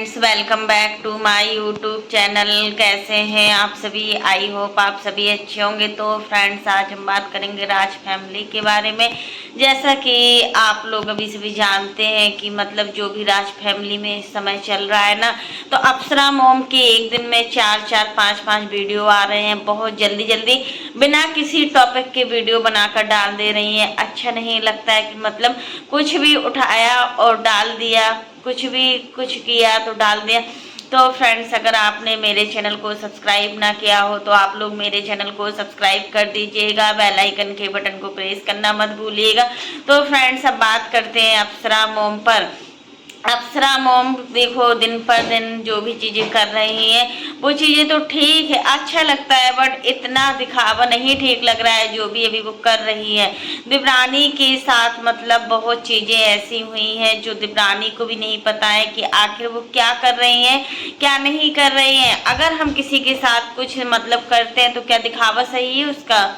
Welcome back to my YouTube channel. कैसे हैं आप सभी? आई होप आप सभी अच्छे होंगे। तो फ्रेंड्स, आज हम बात करेंगे राज फैमिली के बारे में। जैसा कि आप लोग अभी सभी जानते हैं कि मतलब जो भी राज फैमिली में इस समय चल रहा है ना, तो अप्सरा मॉम के एक दिन में 4-4, 5-5 वीडियो आ रहे हैं। बहुत जल्दी जल्दी बिना किसी टॉपिक के वीडियो बनाकर डाल दे रही हैं। अच्छा नहीं लगता है कि मतलब कुछ भी उठाया और डाल दिया, कुछ किया तो डाल दिया। तो फ्रेंड्स, अगर आपने मेरे चैनल को सब्सक्राइब ना किया हो तो आप लोग मेरे चैनल को सब्सक्राइब कर दीजिएगा, बेल आइकन के बटन को प्रेस करना मत भूलिएगा। तो फ्रेंड्स, अब बात करते हैं अप्सरा मॉम पर। अप्सरा मॉम देखो दिन पर दिन जो भी चीजें कर रही हैं वो चीजें तो ठीक है, अच्छा लगता है, बट इतना दिखावा नहीं ठीक लग रहा है जो भी अभी वो कर रही है। दिव्रानी के साथ मतलब बहुत चीजें ऐसी हुई हैं जो दिव्रानी को भी नहीं पता है कि आखिर वो क्या कर रही हैं, क्या नहीं कर रही हैं। अगर हम किसी के साथ कुछ मतलब करते हैं तो क्या दिखावा सही है उसका?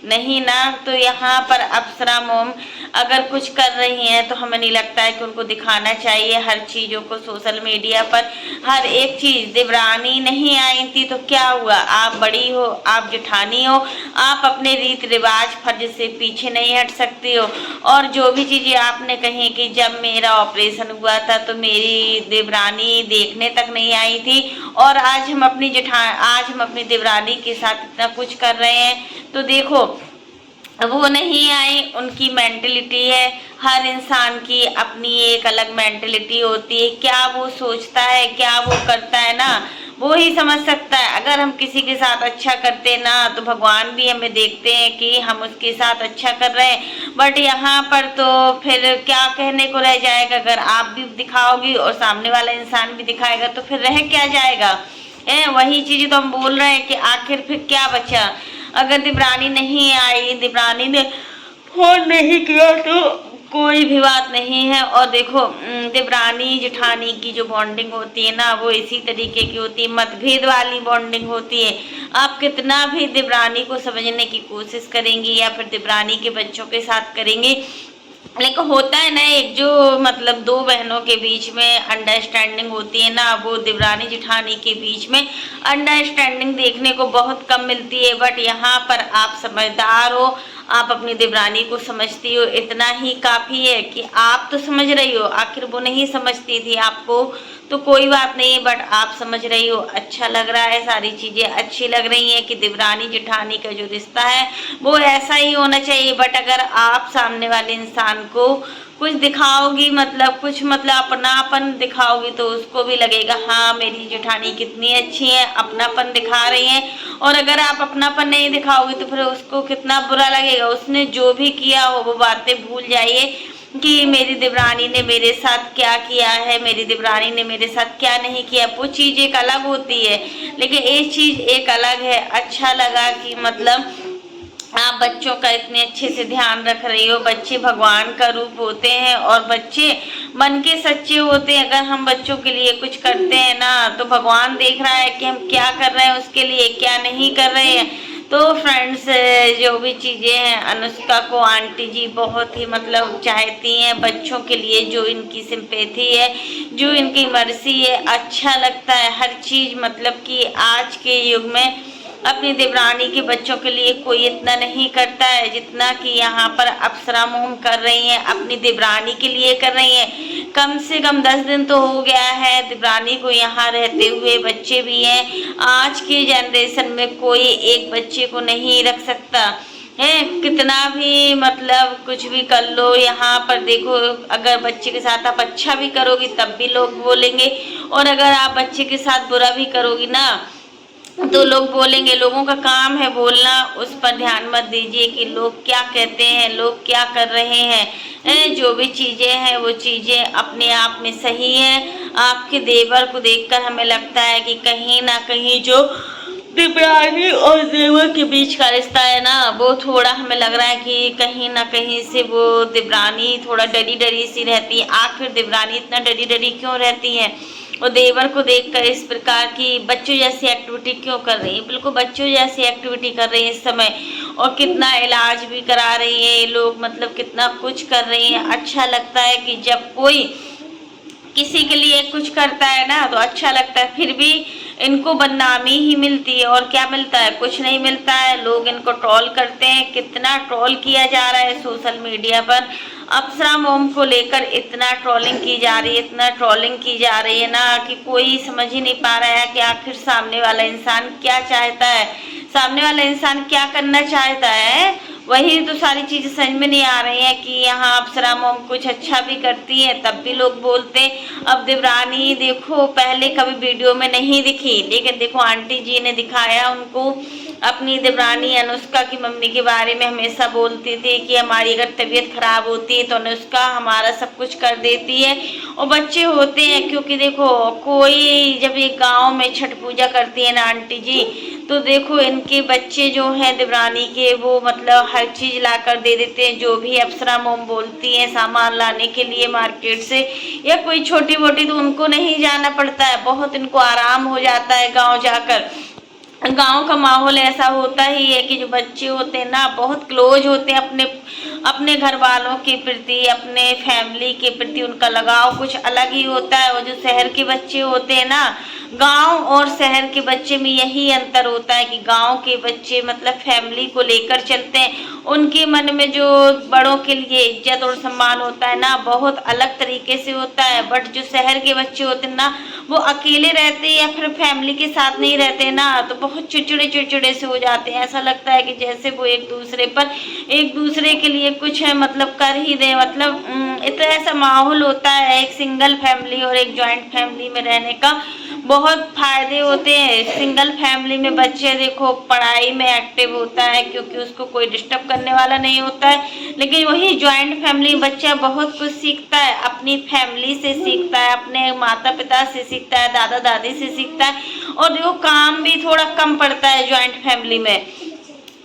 नहीं ना। तो यहाँ पर अप्सरा मॉम अगर कुछ कर रही हैं तो हमें नहीं लगता है कि उनको दिखाना चाहिए हर चीज़ों को सोशल मीडिया पर। हर एक चीज़ दिव्रानी नहीं आई थी तो क्या हुआ? आप बड़ी हो, आप जेठानी हो, आप अपने रीत रिवाज फर्ज से पीछे नहीं हट सकती हो। और जो भी चीज़ें आपने कही कि जब मेरा ऑपरेशन हुआ था तो मेरी दिव्रानी देखने तक नहीं आई थी, और आज हम अपनी दिव्रानी के साथ इतना कुछ कर रहे हैं। तो देखो, वो नहीं आई, उनकी मेंटलिटी है। हर इंसान की अपनी एक अलग मेंटलिटी होती है। क्या वो सोचता है, क्या वो करता है ना, वो ही समझ सकता है। अगर हम किसी के साथ अच्छा करते ना तो भगवान भी हमें देखते हैं कि हम उसके साथ अच्छा कर रहे हैं। बट यहाँ पर तो फिर क्या कहने को रह जाएगा? अगर आप भी दिखाओगी और सामने वाला इंसान भी दिखाएगा तो फिर रह क्या जाएगा? वही चीज़ तो हम बोल रहे हैं कि आखिर फिर क्या बचा? अगर दिव्रानी नहीं आई, दिव्रानी ने फोन नहीं किया तो कोई भी बात नहीं है। और देखो, दिव्रानी जेठानी की जो बॉन्डिंग होती है ना, वो इसी तरीके की होती है, मतभेद वाली बॉन्डिंग होती है। आप कितना भी दिव्रानी को समझने की कोशिश करेंगी या फिर दिव्रानी के बच्चों के साथ करेंगी, लेकिन होता है ना, एक जो मतलब दो बहनों के बीच में अंडरस्टैंडिंग होती है ना, वो दिव्रानी जेठानी के बीच में अंडरस्टैंडिंग देखने को बहुत कम मिलती है। बट यहाँ पर आप समझदार हो, आप अपनी दिव्रानी को समझती हो, इतना ही काफ़ी है कि आप तो समझ रही हो। आखिर वो नहीं समझती थी आपको तो कोई बात नहीं, बट आप समझ रही हो। अच्छा लग रहा है, सारी चीज़ें अच्छी लग रही हैं कि दिव्रानी जेठानी का जो रिश्ता है वो ऐसा ही होना चाहिए। बट अगर आप सामने वाले इंसान को कुछ दिखाओगी, मतलब कुछ मतलब अपनापन दिखाओगी, तो उसको भी लगेगा हाँ मेरी जेठानी कितनी अच्छी है, अपनापन दिखा रही हैं। और अगर आप अपनापन नहीं दिखाओगी तो फिर उसको कितना बुरा लगेगा। उसने जो भी किया हो वो बातें भूल जाइए कि मेरी दिव्रानी ने मेरे साथ क्या किया है, मेरी दिव्रानी ने मेरे साथ क्या नहीं किया। वो चीज़ एक अलग होती है, लेकिन एक चीज़ एक अलग है। अच्छा लगा कि मतलब आप बच्चों का इतने अच्छे से ध्यान रख रही हो। बच्चे भगवान का रूप होते हैं और बच्चे मन के सच्चे होते हैं। अगर हम बच्चों के लिए कुछ करते हैं ना तो भगवान देख रहा है कि हम क्या कर रहे हैं उसके लिए, क्या नहीं कर रहे हैं। तो फ्रेंड्स, जो भी चीज़ें हैं, अनुष्का को आंटी जी बहुत ही मतलब चाहती हैं बच्चों के लिए। जो इनकी सिंपैथी है, जो इनकी मर्जी है, अच्छा लगता है हर चीज़। मतलब कि आज के युग में अपनी देवरानी के बच्चों के लिए कोई इतना नहीं करता है जितना कि यहाँ पर अप्सरा मॉम कर रही हैं, अपनी देवरानी के लिए कर रही हैं। कम से कम 10 दिन तो हो गया है देवरानी को यहाँ रहते हुए। बच्चे भी हैं, आज की जनरेशन में कोई एक बच्चे को नहीं रख सकता है। कितना भी मतलब कुछ भी कर लो, यहाँ पर देखो, अगर बच्चे के साथ आप अच्छा भी करोगी तब भी लोग बोलेंगे, और अगर आप बच्चे के साथ बुरा भी करोगी ना तो लोग बोलेंगे। लोगों का काम है बोलना, उस पर ध्यान मत दीजिए कि लोग क्या कहते हैं, लोग क्या कर रहे हैं। जो भी चीज़ें हैं वो चीज़ें अपने आप में सही है। आपके देवर को देखकर हमें लगता है कि कहीं ना कहीं जो दिव्रानी और देवर के बीच का रिश्ता है ना, वो थोड़ा हमें लग रहा है कि कहीं ना कहीं से वो दिव्रानी थोड़ा डरी डरी सी रहती है। आखिर दिव्रानी इतना डरी डरी क्यों रहती है? और देवर को देखकर इस प्रकार की बच्चों जैसी एक्टिविटी क्यों कर रही है? बिल्कुल बच्चों जैसी एक्टिविटी कर रही है इस समय, और कितना इलाज भी करा रही है ये लोग, मतलब कितना कुछ कर रही है। अच्छा लगता है कि जब कोई किसी के लिए कुछ करता है ना तो अच्छा लगता है, फिर भी इनको बदनामी ही मिलती है। और क्या मिलता है? कुछ नहीं मिलता है। लोग इनको ट्रोल करते हैं, कितना ट्रोल किया जा रहा है सोशल मीडिया पर। अप्सरा मोम को लेकर इतना ट्रोलिंग की जा रही है, इतना ट्रोलिंग की जा रही है ना कि कोई समझ ही नहीं पा रहा है कि आखिर सामने वाला इंसान क्या चाहता है, सामने वाला इंसान क्या करना चाहता है। वही तो सारी चीजें समझ में नहीं आ रही है कि यहाँ अप्सरा मोम कुछ अच्छा भी करती है तब भी लोग बोलते हैं। अब देवरानी देखो पहले कभी वीडियो में नहीं दिखी, लेकिन देखो आंटी जी ने दिखाया उनको। अपनी देवरानी अनुष्का की मम्मी के बारे में हमेशा बोलती थी कि हमारी अगर तबीयत खराब होती है तो अनुष्का हमारा सब कुछ कर देती है। और बच्चे होते हैं, क्योंकि देखो कोई जब एक गांव में छठ पूजा करती है ना आंटी जी, तो देखो इनके बच्चे जो हैं देवरानी के, वो मतलब हर चीज ला कर दे देते हैं। जो भी अप्सरा मोम बोलती हैं सामान लाने के लिए मार्केट से या कोई छोटी मोटी, तो उनको नहीं जाना पड़ता है, बहुत इनको आराम हो जाता है गाँव जाकर। गांव का माहौल ऐसा होता ही है कि जो बच्चे होते हैं ना बहुत क्लोज होते हैं अपने अपने घर वालों के प्रति, अपने फैमिली के प्रति उनका लगाव कुछ अलग ही होता है। और जो शहर के बच्चे होते हैं ना, गांव और शहर के बच्चे में यही अंतर होता है कि गांव के बच्चे मतलब फैमिली को लेकर चलते हैं, उनके मन में जो बड़ों के लिए इज्जत और सम्मान होता है ना बहुत अलग तरीके से होता है। बट जो शहर के बच्चे होते हैं ना, वो अकेले रहते हैं या फिर फैमिली के साथ नहीं रहते ना, तो बहुत चिड़चिड़े चिड़चिड़े से हो जाते हैं। ऐसा लगता है कि जैसे वो एक दूसरे के लिए कुछ है मतलब कर ही दे, मतलब इतना ऐसा माहौल होता है। एक सिंगल फैमिली और एक जॉइंट फैमिली में रहने का बहुत फायदे होते हैं। सिंगल फैमिली में बच्चे देखो पढ़ाई में एक्टिव होता है क्योंकि उसको कोई डिस्टर्ब करने वाला नहीं होता है, लेकिन वही जॉइंट फैमिली बच्चा बहुत कुछ सीखता है, अपनी फैमिली से सीखता है, अपने माता पिता से सीखता है, दादा दादी से सीखता है। और देखो काम भी थोड़ा कम पड़ता है जॉइंट फैमिली में।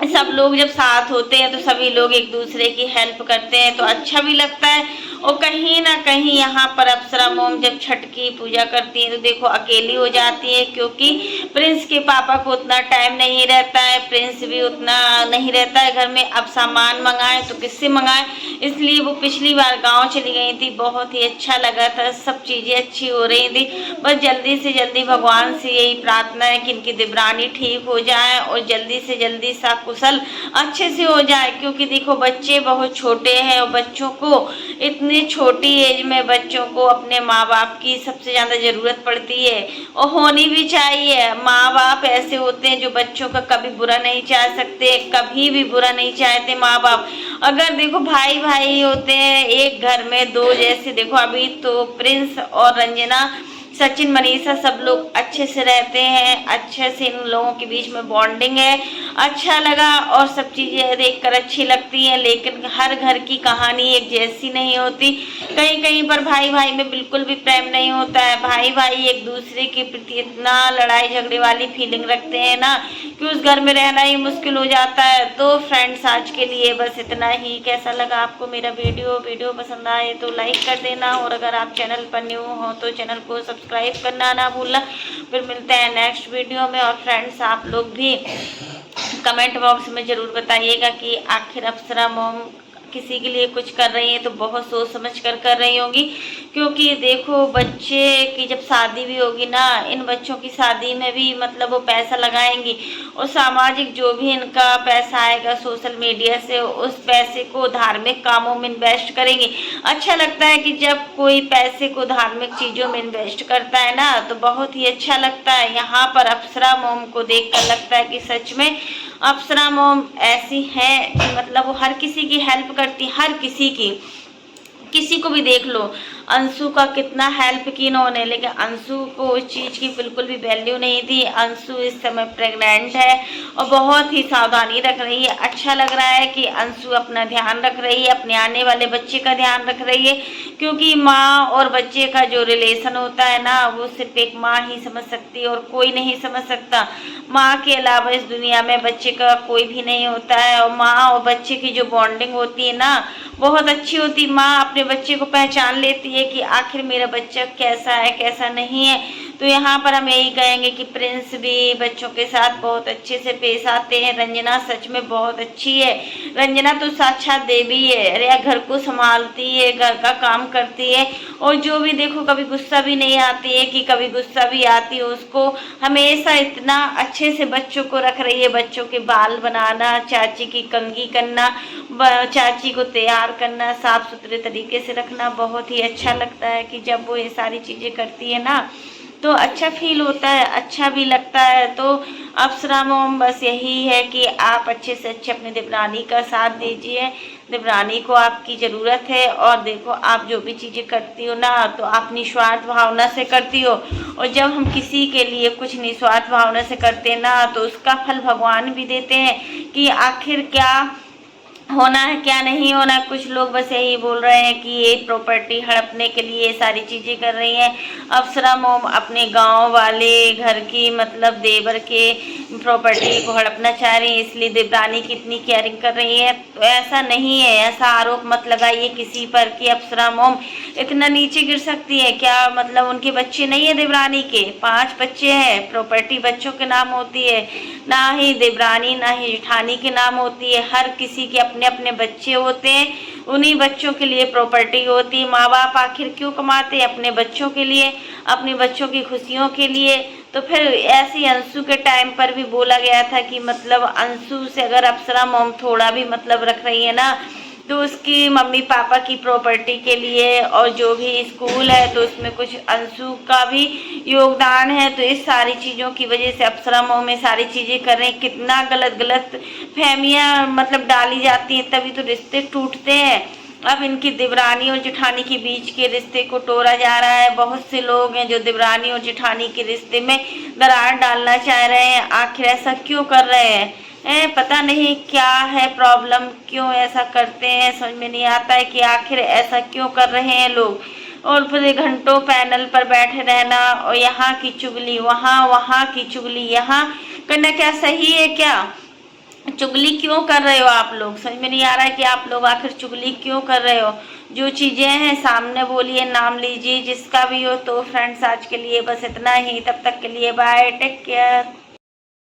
सब लोग जब साथ होते हैं तो सभी लोग एक दूसरे की हेल्प करते हैं तो अच्छा भी लगता है। और कहीं ना कहीं यहाँ पर अप्सरा मोम जब छठ की पूजा करती है तो देखो अकेली हो जाती है, क्योंकि प्रिंस के पापा को उतना टाइम नहीं रहता है, प्रिंस भी उतना नहीं रहता है घर में। अब सामान मंगाए तो किससे मंगाए, इसलिए वो पिछली बार गाँव चली गई थी। बहुत ही अच्छा लगा था, सब चीज़ें अच्छी हो रही थी। बस जल्दी से जल्दी भगवान से यही प्रार्थना है कि इनकी देवरानी ठीक हो जाए और जल्दी से जल्दी कुशल अच्छे से हो जाए, क्योंकि देखो बच्चे बहुत छोटे हैं और बच्चों को इतनी छोटी एज में बच्चों को अपने माँ बाप की सबसे ज़्यादा ज़रूरत पड़ती है और होनी भी चाहिए। माँ बाप ऐसे होते हैं जो बच्चों का कभी बुरा नहीं चाह सकते, कभी भी बुरा नहीं चाहते माँ बाप। अगर देखो भाई भाई होते हैं एक घर में दो, जैसे देखो अभी तो प्रिंस और रंजना, सचिन, मनीषा सब लोग अच्छे से रहते हैं, अच्छे से इन लोगों के बीच में बॉन्डिंग है। अच्छा लगा और सब चीज़ें देखकर अच्छी लगती हैं, लेकिन हर घर की कहानी एक जैसी नहीं होती। कहीं कहीं पर भाई भाई में बिल्कुल भी प्रेम नहीं होता है, भाई भाई एक दूसरे के प्रति इतना लड़ाई झगड़े वाली फीलिंग रखते हैं ना कि उस घर में रहना ही मुश्किल हो जाता है। तो फ्रेंड्स आज के लिए बस इतना ही। कैसा लगा आपको मेरा वीडियो पसंद आए तो लाइक कर देना, और अगर आप चैनल पर न्यू हो तो चैनल को सब्सक्राइब करना ना भूलना। फिर मिलते हैं नेक्स्ट वीडियो में। और फ्रेंड्स आप लोग भी कमेंट बॉक्स में ज़रूर बताइएगा कि आखिर अप्सरा मोम किसी के लिए कुछ कर रही है तो बहुत सोच समझ कर रही होंगी, क्योंकि देखो बच्चे की जब शादी भी होगी ना, इन बच्चों की शादी में भी मतलब वो पैसा लगाएंगी और सामाजिक जो भी इनका पैसा आएगा सोशल मीडिया से, उस पैसे को धार्मिक कामों में इन्वेस्ट करेंगी। अच्छा लगता है कि जब कोई पैसे को धार्मिक चीज़ों में इन्वेस्ट करता है ना तो बहुत ही अच्छा लगता है। यहाँ पर अप्सरा मोम को देख कर लगता है कि सच में अप्सरा मोम ऐसी है कि मतलब वो हर किसी की हेल्प करती, हर किसी को भी देख लो। अंशु का कितना हेल्प की इन्होंने, लेकिन अंशु को उस चीज़ की बिल्कुल भी वैल्यू नहीं थी। अंशु इस समय प्रेग्नेंट है और बहुत ही सावधानी रख रही है। अच्छा लग रहा है कि अंशु अपना ध्यान रख रही है, अपने आने वाले बच्चे का ध्यान रख रही है, क्योंकि माँ और बच्चे का जो रिलेशन होता है ना वो सिर्फ एक माँ ही समझ सकती है और कोई नहीं समझ सकता। माँ के अलावा इस दुनिया में बच्चे का कोई भी नहीं होता है। और माँ और बच्चे की जो बॉन्डिंग होती है ना बहुत अच्छी होती। माँ अपने बच्चे को पहचान लेती है कि आखिर मेरा बच्चा कैसा है कैसा नहीं है। तो यहाँ पर हम यही कहेंगे कि प्रिंस भी बच्चों के साथ बहुत अच्छे से पेश आते हैं। रंजना सच में बहुत अच्छी है। रंजना तो साक्षात देवी है। अरे घर को संभालती है, घर का काम करती है, और जो भी देखो कभी गुस्सा भी नहीं आती है कि कभी गुस्सा भी आती है उसको। हमेशा इतना अच्छे से बच्चों को रख रही है। बच्चों के बाल बनाना, चाची की कंघी करना, चाची को तैयार करना, साफ सुथरे तरीके से रखना बहुत ही अच्छा लगता है कि जब वो ये सारी चीज़ें करती है ना तो अच्छा फील होता है, अच्छा भी लगता है। तो अप्सरा मोम बस यही है कि आप अच्छे से अच्छे अपनी देवरानी का साथ दीजिए। देवरानी को आपकी ज़रूरत है, और देखो आप जो भी चीज़ें करती हो ना तो आप निस्वार्थ भावना से करती हो, और जब हम किसी के लिए कुछ निस्वार्थ भावना से करते हैं ना तो उसका फल भगवान भी देते हैं कि आखिर क्या होना है क्या नहीं होना है। कुछ लोग बस यही बोल रहे हैं कि ये प्रॉपर्टी हड़पने के लिए ये सारी चीज़ें कर रही हैं। अप्सरा मोम अपने गांव वाले घर की मतलब देवर के प्रॉपर्टी को हड़पना चाह रही है, इसलिए देवरानी की इतनी केयरिंग कर रही है। तो ऐसा नहीं है, ऐसा आरोप मत लगाइए किसी पर कि अप्सरा मोम इतना नीचे गिर सकती है। क्या मतलब उनके बच्चे नहीं है देवरानी के? 5 बच्चे हैं। प्रॉपर्टी बच्चों के नाम होती है, ना ही देवरानी ना ही जेठानी के नाम होती है। हर किसी के अपने अपने बच्चे होते हैं, उन्हीं बच्चों के लिए प्रॉपर्टी होती है। माँ बाप आखिर क्यों कमाते हैं? अपने बच्चों के लिए, अपने बच्चों की खुशियों के लिए। तो फिर ऐसी अंशु के टाइम पर भी बोला गया था कि मतलब अंशु से अगर अप्सरा मोम थोड़ा भी मतलब रख रही है ना तो उसकी मम्मी पापा की प्रॉपर्टी के लिए, और जो भी स्कूल है तो उसमें कुछ अंशु का भी योगदान है। तो इस सारी चीज़ों की वजह से अप्सरा मोम में सारी चीज़ें कर रहे हैं। कितना गलत गलत फहमियाँ मतलब डाली जाती हैं, तभी तो रिश्ते टूटते हैं। अब इनकी देवरानी और जेठानी के बीच के रिश्ते को तोड़ा जा रहा है। बहुत से लोग हैं जो देवरानी और जेठानी के रिश्ते में दरार डालना चाह रहे हैं। आखिर ऐसा क्यों कर रहे हैं? पता नहीं क्या है प्रॉब्लम, क्यों ऐसा करते हैं, समझ में नहीं आता है कि आखिर ऐसा क्यों कर रहे हैं लोग। और फिर घंटों पैनल पर बैठे रहना, और यहाँ की चुगली वहाँ, वहाँ की चुगली यहाँ करना क्या सही है? क्या चुगली क्यों कर रहे हो आप लोग? समझ में नहीं आ रहा है कि आप लोग आखिर चुगली क्यों कर रहे हो। जो चीज़ें हैं सामने बोलिए, नाम लीजिए जिसका भी हो। तो फ्रेंड्स आज के लिए बस इतना ही, तब तक के लिए बाय, टेक केयर।